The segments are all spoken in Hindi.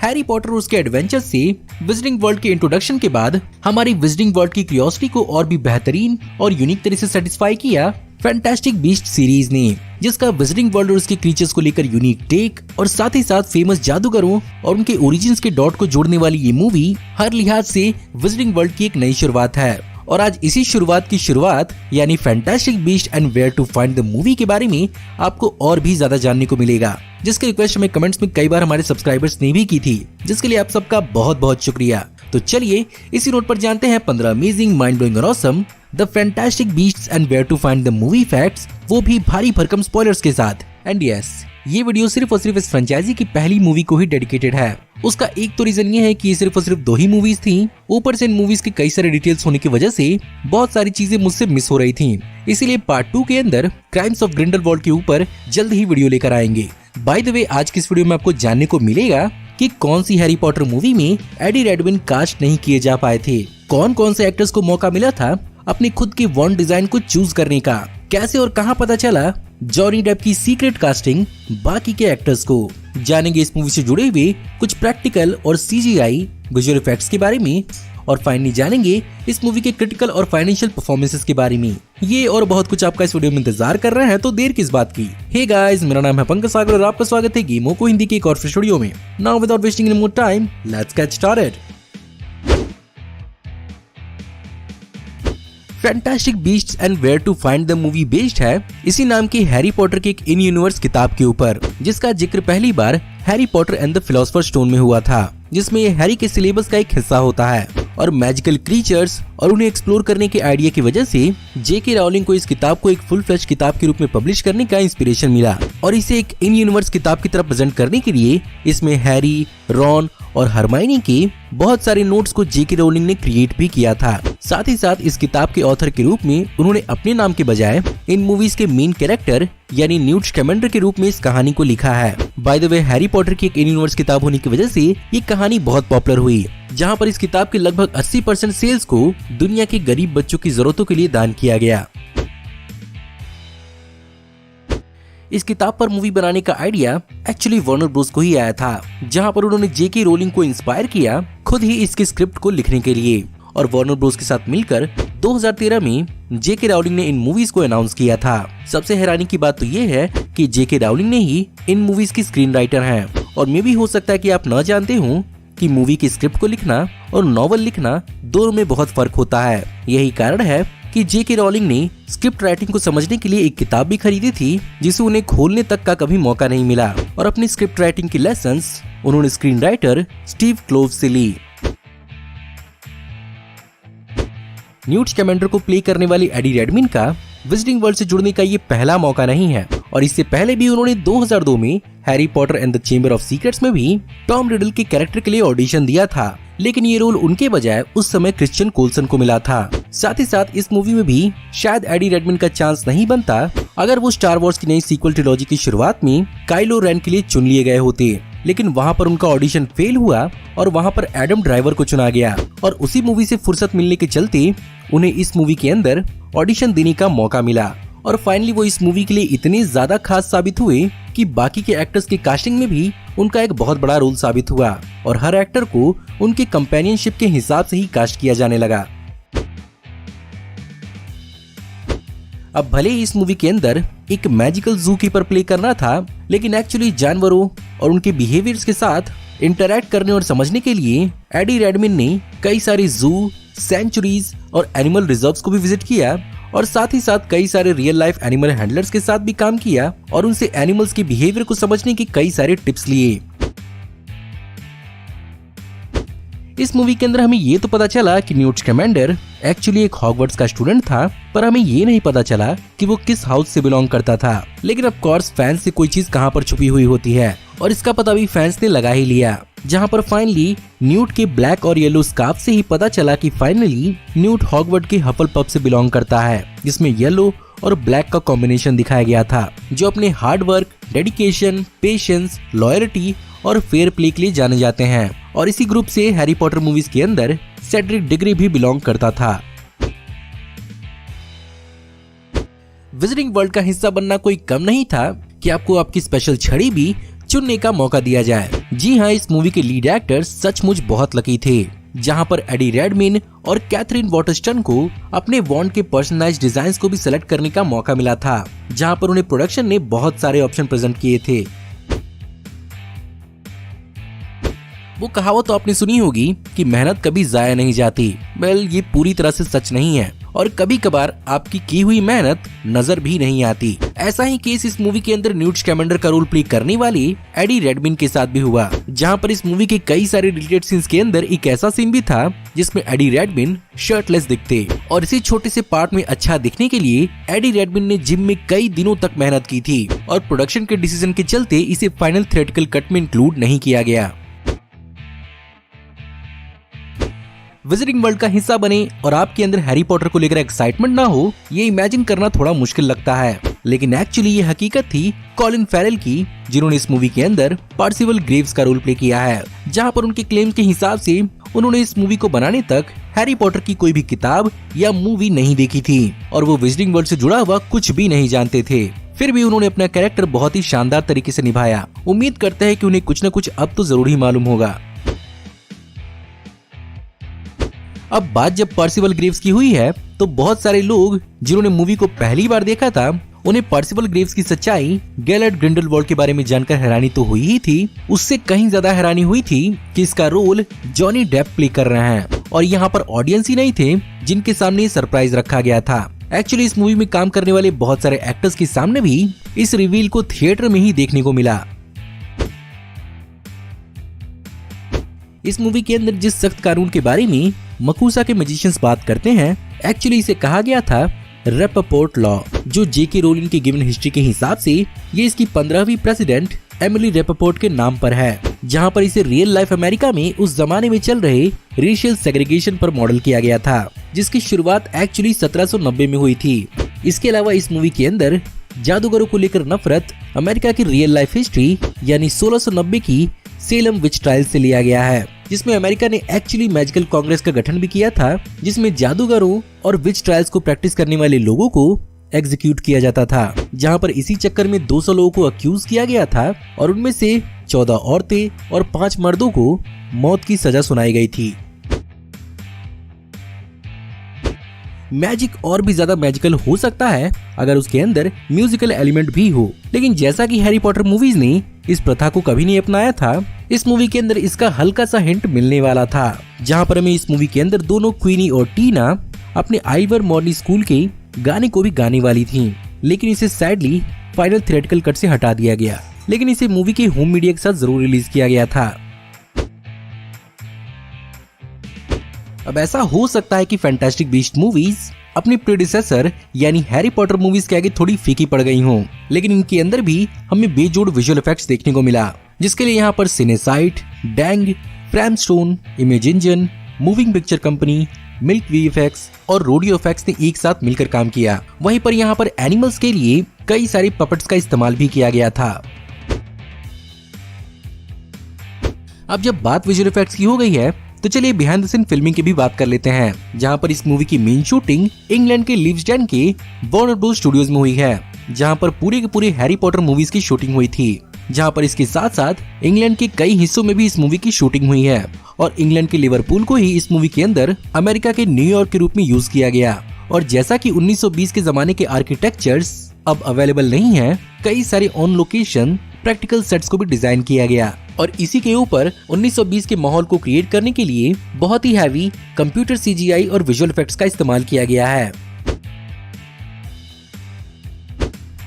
हैरी पॉटर और उसके एडवेंचर से विजिटिंग वर्ल्ड के इंट्रोडक्शन के बाद हमारी विजिटिंग वर्ल्ड की क्यूरियोसिटी को और भी बेहतरीन और यूनिक तरह से सेटिस्फाई किया फैंटास्टिक बीस्ट सीरीज ने, जिसका विजिटिंग वर्ल्ड और उसके क्रीचर्स को लेकर यूनिक टेक और साथ ही साथ फेमस जादूगरों और उनके ओरिजिन्स के डॉट को जोड़ने वाली ये मूवी हर लिहाज से विजिटिंग वर्ल्ड की एक नई शुरुआत है। और आज इसी शुरुआत की शुरुआत यानी fantastic beast and where to find the movie के बारे में आपको और भी ज्यादा जानने को मिलेगा, जिसकी रिक्वेस्ट हमें कमेंट्स में कई बार हमारे सब्सक्राइबर्स ने भी की थी, जिसके लिए आप सबका बहुत बहुत शुक्रिया। तो चलिए इसी नोट पर जानते हैं 15 अमेजिंग, माइंड ब्लोइंग और awesome the fantastic beasts and where to find the movie facts, वो भी भारी भरकम स्पॉयलर्स के साथ। एंड यस, ये वीडियो सिर्फ और सिर्फ इस फ्रेंचाइजी की पहली मूवी को ही डेडिकेटेड है। उसका एक तो रीजन ये है कि ये सिर्फ और सिर्फ 2 ही मूवीज थी, ऊपर से इन मूवीज के कई सारे डिटेल्स होने की वजह से बहुत सारी चीजें मुझसे मिस हो रही थी, इसीलिए पार्ट 2 के अंदर क्राइम्स ऑफ ग्रिंडेलवाल्ड के ऊपर जल्द ही वीडियो लेकर आएंगे। बाय द वे, आज की इस वीडियो में आपको जानने को मिलेगा कि कौन सी हैरी पॉटर मूवी में एडी रेडविन कास्ट नहीं किए जा पाए थे, कौन कौन से एक्टर्स को मौका मिला था अपने खुद के वॉन्ड डिजाइन को चूज करने का, कैसे और कहां पता चला जॉनी डेप की सीक्रेट कास्टिंग, बाकी के एक्टर्स को जानेंगे इस मूवी से जुड़े हुए कुछ प्रैक्टिकल और सीजीआई विजुअल इफेक्ट्स के बारे में, और फाइनली जानेंगे इस मूवी के क्रिटिकल और फाइनेंशियल परफॉर्मेंसेस के बारे में। ये और बहुत कुछ आपका इस वीडियो में इंतजार कर रहे हैं, तो देर किस बात की। हे गाइस, मेरा नाम है पंकज सागर और आपका स्वागत है गेमों को हिंदी के एक और फ्रेश वीडियो में। Now without wasting any more time, let's get started. Fantastic beasts and where to find the movie based है इसी नाम की हैरी पॉटर की एक इन यूनिवर्स किताब के ऊपर, जिसका जिक्र पहली बार Harry Potter and the philosopher's stone में हुआ था, जिसमें ये हैरी के सिलेबस का एक हिस्सा होता है। और मैजिकल क्रीचर्स और उन्हें एक्सप्लोर करने के आइडिया की वजह से जेके राउलिंग को इस किताब को एक फुल फ्लेश किताब के रूप में पब्लिश करने का इंस्पिरेशन मिला, और इसे एक इन यूनिवर्स किताब की तरह प्रेजेंट करने के लिए इसमें हैरी, रॉन और हरमाइनी के बहुत सारे नोट्स को जेके राउलिंग ने क्रिएट भी किया था। साथ ही साथ इस किताब के ऑथर के रूप में उन्होंने अपने नाम के बजाय इन मूवीज के मेन कैरेक्टर यानी न्यूट स्कैमेंडर के रूप में इस कहानी को लिखा है। By the way, Harry Potter की एक इन यूनिवर्स किताब होने की वजह से ये कहानी बहुत पॉपुलर हुई, जहाँ पर इस किताब के लगभग 80% सेल्स को दुनिया के गरीब बच्चों की जरूरतों के लिए दान किया गया। इस किताब पर मूवी बनाने का आइडिया एक्चुअली वार्नर ब्रोस को ही आया था, जहां पर उन्होंने जेके रोलिंग को इंस्पायर किया खुद ही इसके स्क्रिप्ट को लिखने के लिए, और वार्नर ब्रोस के साथ मिलकर 2013 में जेके राउलिंग ने इन मूवीज को अनाउंस किया था। सबसे हैरानी की बात तो ये है कि जेके राउलिंग ने ही इन मूवीज की स्क्रीन राइटर हैं, और मे भी हो सकता है कि आप न जानते हो कि मूवी की स्क्रिप्ट को लिखना और नॉवल लिखना दोनों में बहुत फर्क होता है। यही कारण है कि जेके राउलिंग ने स्क्रिप्ट राइटिंग को समझने के लिए एक किताब भी खरीदी थी, जिसे उन्हें खोलने तक का कभी मौका नहीं मिला, और अपनी स्क्रिप्ट राइटिंग की लेसन्स उन्होंने स्क्रीन राइटर स्टीव क्लोव से ली। न्यूट स्कैमेंडर को प्ले करने वाली एडी रेडविन का विजिटिंग वर्ल्ड से जुड़ने का ये पहला मौका नहीं है, और इससे पहले भी उन्होंने 2002 में Harry Potter and the chamber of secrets में भी टॉम रिडल के कैरेक्टर के लिए ऑडिशन दिया था, लेकिन ये रोल उनके बजाय उस समय क्रिश्चियन कोल्सन को मिला था। साथ ही साथ इस मूवी में भी शायद एडी रेडविन का चांस नहीं बनता अगर वो स्टार वॉर्स की नई सीक्वल ट्रिलॉजी की शुरुआत में काइलो रेन के लिए चुन लिए गए होते, लेकिन वहाँ पर उनका ऑडिशन फेल हुआ और वहाँ पर एडम ड्राइवर को चुना गया, और उसी मूवी से फुर्सत मिलने के चलते उन्हें इस मूवी के अंदर ऑडिशन देने का मौका मिला, और फाइनली वो इस मूवी के लिए इतने ज्यादा खास साबित हुए कि बाकी के एक्टर्स की कास्टिंग में भी उनका एक बहुत बड़ा रोल साबित हुआ, और हर एक्टर को उनके कंपेनियनशिप के हिसाब से ही कास्ट किया जाने लगा। अब भले ही इस मूवी के अंदर एक मैजिकल जू कीपर प्ले करना था, लेकिन एक्चुअली जानवरों और उनके बिहेवियर्स के साथ इंटरैक्ट करने और समझने के लिए एडी रेडविन ने कई सारी जू, सेंचुरीज और एनिमल रिजर्व्स को भी विजिट किया, और साथ ही साथ कई सारे रियल लाइफ एनिमल हैंडलर्स के साथ भी काम किया, और उनसे एनिमल्स के बिहेवियर को समझने के कई सारे टिप्स लिए। इस मूवी के अंदर हमें ये तो पता चला कि न्यूट स्कैमेंडर एक्चुअली एक हॉगवर्ट्स का स्टूडेंट था, पर हमें ये नहीं पता चला कि वो किस हाउस से बिलोंग करता था। लेकिन ऑफ कोर्स फैंस से कोई चीज कहां पर छुपी हुई होती है, और इसका पता भी फैंस ने लगा ही लिया, जहां पर फाइनली न्यूट के ब्लैक और येलो स्कार्फ से ही पता चला कि फाइनली न्यूट हॉगवर्ट के हफलपफ से बिलोंग करता है, जिसमें येलो और ब्लैक का कॉम्बिनेशन दिखाया गया था, जो अपने hard work, dedication, patience, loyalty और फेयर प्ले के लिए जाने जाते हैं। और इसी ग्रुप से हैरी पॉटर मूवीज के अंदर सेड्रिक डिग्री भी बिलोंग करता था। विजिटिंग वर्ल्ड का हिस्सा बनना कोई कम नहीं था कि आपको आपकी स्पेशल छड़ी भी चुनने का मौका दिया जाए। जी हाँ, इस मूवी के लीड एक्टर सचमुच बहुत लकी थे, जहां पर एडी रेडमिन और कैथरीन वॉटरस्टन को अपने बॉन्ड के पर्सनलाइज्ड डिजाइन्स को भी सिलेक्ट करने का मौका मिला था, जहां पर उन्हें प्रोडक्शन ने बहुत सारे ऑप्शन प्रेजेंट किए थे। वो कहावत तो आपने सुनी होगी कि मेहनत कभी जाया नहीं जाती। वेल, ये पूरी तरह से सच नहीं है और कभी कभार आपकी की हुई मेहनत नजर भी नहीं आती। ऐसा ही केस इस मूवी के अंदर न्यूट स्कैमेंडर का रोल प्ले करने वाली एडी रेडमिन के साथ भी हुआ, जहां पर इस मूवी के कई सारे डिलीटेड सीन्स के अंदर एक ऐसा सीन भी था जिसमें एडी रेडमिन शर्टलेस दिखते, और इसी छोटे से पार्ट में अच्छा दिखने के लिए एडी रेडमिन ने जिम में कई दिनों तक मेहनत की थी और प्रोडक्शन के डिसीजन के चलते इसे फाइनल थिएट्रिकल कट में इंक्लूड नहीं किया गया। विजिटिंग वर्ल्ड का हिस्सा बने और आपके अंदर हैरी पॉटर को लेकर एक्साइटमेंट ना हो, ये इमेजिन करना थोड़ा मुश्किल लगता है, लेकिन एक्चुअली ये हकीकत थी कॉलिन फेरेल की, जिन्होंने इस मूवी के अंदर पर्सिवल ग्रेव्स का रोल प्ले किया है, जहां पर उनके क्लेम के हिसाब से उन्होंने इस मूवी को बनाने तक हैरी पॉटर की कोई भी किताब या मूवी नहीं देखी थी और वो विजिटिंग वर्ल्ड से जुड़ा हुआ कुछ भी नहीं जानते थे। फिर भी उन्होंने अपना कैरेक्टर बहुत ही शानदार तरीके से निभाया। उम्मीद करते हैं कि उन्हें कुछ न कुछ अब तो जरूर ही मालूम होगा। अब बात जब पर्सिवल ग्रेव्स की हुई है तो बहुत सारे लोग जिन्होंने मूवी को पहली बार देखा था, उन्हें पर्सिवल ग्रेव्स की सच्चाई गैलेट ग्रिंडलवाल्ड के बारे में जानकर हैरानी तो हुई ही थी, उससे कहीं ज्यादा हैरानी हुई थी कि इसका रोल जॉनी डेप प्ले कर रहे हैं और यहाँ पर ऑडियंस ही नहीं थे जिनके सामने सरप्राइज रखा गया था। एक्चुअली इस मूवी में काम करने वाले बहुत सारे एक्टर्स के सामने भी इस रिवील को थिएटर में ही देखने को मिला। इस मूवी के अंदर जिस सख्त कानून के बारे में मकूसा के मैजिशियंस बात करते हैं, एक्चुअली इसे कहा गया था रेपपोर्ट लॉ, जो जेके रोलिंग की गिवन हिस्ट्री के हिसाब से ये इसकी 15वीं प्रेसिडेंट एमिली रेपपोर्ट के नाम पर है, जहां पर इसे रियल लाइफ अमेरिका में उस जमाने में चल रहे रेशियल सेग्रीगेशन पर मॉडल किया गया था, जिसकी शुरुआत एक्चुअली 1790 में हुई थी। इसके अलावा इस मूवी के अंदर जादूगरों को लेकर नफरत अमेरिका की रियल लाइफ हिस्ट्री यानी 1690 की सेलम विच ट्रायल से लिया गया है, जिसमें अमेरिका ने एक्चुअली मैजिकल कांग्रेस का गठन भी किया था, जिसमें जादूगरों और विच ट्रायल्स को प्रैक्टिस करने वाले लोगों को एग्जीक्यूट किया जाता था, जहां पर इसी चक्कर में 200 लोगों को अक्यूज किया गया था और उनमें से 14 औरतें और 5 मर्दों को मौत की सजा सुनाई गई थी। मैजिक और भी ज्यादा मैजिकल हो सकता है अगर उसके अंदर म्यूजिकल एलिमेंट भी हो, लेकिन जैसा कि हैरी पॉटर मूवीज ने इस प्रथा को कभी नहीं अपनाया था, इस मूवी के अंदर इसका हल्का सा हिंट मिलने वाला था, जहां पर हमें इस मूवी के अंदर दोनों क्वीनी और टीना अपने आइवर मॉर्नी स्कूल के गाने को भी गाने वाली थी, लेकिन इसे सैडली फाइनल थिएट्रिकल कट से हटा दिया गया, लेकिन इसे मूवी के होम मीडिया के साथ जरूर रिलीज किया गया था। अब ऐसा हो सकता है कि फैंटास्टिक बीस्ट मूवीज अपनी प्रेडिसेसर यानी हैरी पॉटर मूवीज के आगे थोड़ी फीकी पड़ गई हों, लेकिन इनके अंदर भी हमें बेजोड़ विजुअल इफेक्ट्स देखने को मिला, जिसके लिए यहाँ पर सिनेसाइट, डैंग, Framestore, Image Engine, Moving Picture Company, Milk VFX और रोडियो इफेक्ट्स ने एक साथ मिलकर काम किया। वहीं पर यहाँ पर एनिमल्स के लिए कई सारे पपेट्स का इस्तेमाल भी किया गया था। अब जब बात विजुअल इफेक्ट्स की हो गई है तो चलिए बिहाइंड द सीन फिल्मिंग की भी बात कर लेते हैं, जहां पर इस मूवी की मेन शूटिंग इंग्लैंड के लिव्सडेन के वार्नर ब्रोस स्टूडियोज में हुई है, जहां पर पूरे के पूरे हैरी पॉटर मूवीज की शूटिंग हुई थी, जहां पर इसके साथ साथ इंग्लैंड के कई हिस्सों में भी इस मूवी की शूटिंग हुई है और इंग्लैंड के लिवरपूल को ही इस मूवी के अंदर अमेरिका के न्यूयॉर्क के रूप में यूज किया गया। और जैसा कि 1920 के जमाने के आर्किटेक्चर्स अब अवेलेबल नहीं है, कई सारे ऑन लोकेशन प्रैक्टिकल सेट्स को भी डिजाइन किया गया और इसी के ऊपर 1920 के माहौल को क्रिएट करने के लिए बहुत ही हैवी कंप्यूटर सीजीआई और विजुअल इफेक्ट्स का इस्तेमाल किया गया है।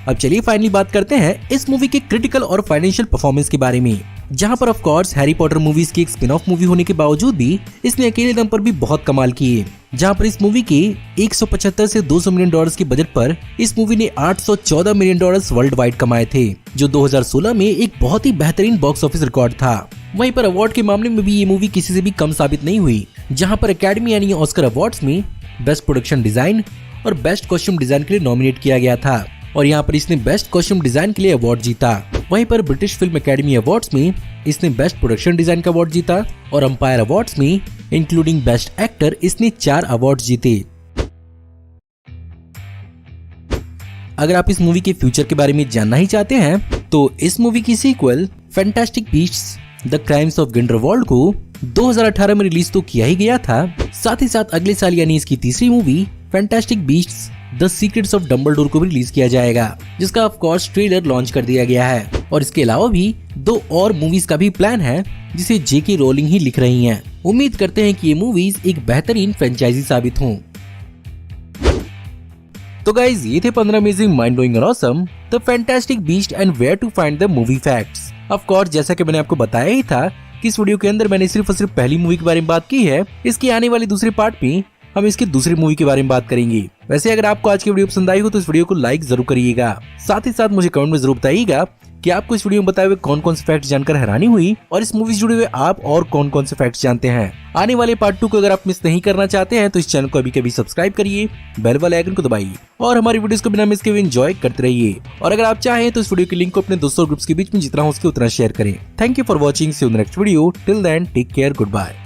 अब चलिए फाइनली बात करते हैं इस मूवी के क्रिटिकल और फाइनेंशियल परफॉर्मेंस के बारे में, जहां पर of course Harry Potter movies की एक स्पिन ऑफ मूवी होने के बावजूद भी इसने अकेले दम पर भी बहुत कमाल किए, जहां पर इस मूवी के 175 से 200 मिलियन डॉलर्स के बजट पर इस मूवी ने 814 मिलियन डॉलर्स वर्ल्ड वाइड कमाए थे, जो 2016 में एक बहुत ही बेहतरीन बॉक्स ऑफिस रिकॉर्ड था। वहीं पर अवार्ड के मामले में भी ये मूवी किसी से भी कम साबित नहीं हुई, जहां पर एकेडमी यानी ऑस्कर अवार्ड्स में बेस्ट प्रोडक्शन डिजाइन और बेस्ट कॉस्ट्यूम डिजाइन के लिए नॉमिनेट किया गया था और यहाँ पर इसने बेस्ट कॉस्ट्यूम डिजाइन के लिए अवार्ड जीता। वहीं पर ब्रिटिश फिल्म एकेडमी अवार्ड्स में इसने बेस्ट प्रोडक्शन डिजाइन का अवार्ड जीता और अंपायर अवार्ड्स में इंक्लूडिंग बेस्ट एक्टर इसने 4 अवार्ड जीते। अगर आप इस मूवी के फ्यूचर के बारे में जानना ही चाहते हैं तो इस मूवी की sequel fantastic beasts the crimes of Grindelwald को 2018 में रिलीज तो किया ही गया था, साथ ही साथ अगले साल यानी इसकी तीसरी movie fantastic beasts the secrets of Dumbledore को भी रिलीज किया जाएगा, जिसका ऑफ कोर्स ट्रेलर लॉन्च कर दिया गया है। और इसके अलावा भी 2 और मूवीज का भी प्लान है जिसे जेके रोलिंग ही लिख रही हैं। उम्मीद करते हैं कि ये मूवीज एक बेहतरीन फ्रेंचाइजी साबित हों। तो गाइज ये थे 15 अमेजिंग, माइंड ब्लोइंग और awesome the fantastic beast and where to find the movie facts. Of course जैसा कि मैंने आपको बताया ही था कि इस वीडियो के अंदर मैंने सिर्फ और सिर्फ पहली मूवी के बारे में बात की है। इसकी आने वाली दूसरे पार्ट में हम इसकी दूसरी मूवी के बारे में बात करेंगे। वैसे अगर आपको आज की वीडियो पसंद आई हो तो इस वीडियो को लाइक जरूर करिएगा। साथ ही साथ मुझे कमेंट में जरूर बताइएगा कि आपको इस वीडियो में बताए हुए कौन कौन से फैक्ट्स जानकर हैरानी हुई और इस मूवी से जुड़े हुए आप और कौन कौन से फैक्ट्स जानते हैं। आने वाले पार्ट 2 को अगर आप मिस नहीं करना चाहते हैं तो इस चैनल को अभी कभी सब्सक्राइब करिए, बेल वाले आइकन को दबाइए और हमारी वीडियोस को बिना मिस किए एंजॉय करते रहिए। और अगर आप चाहें तो इस वीडियो की लिंक को अपने दोस्तों और ग्रुप्स के बीच में जितना हो सके उतना शेयर करें। Thank you for watching, see you in the next video. Till then take care, good bye.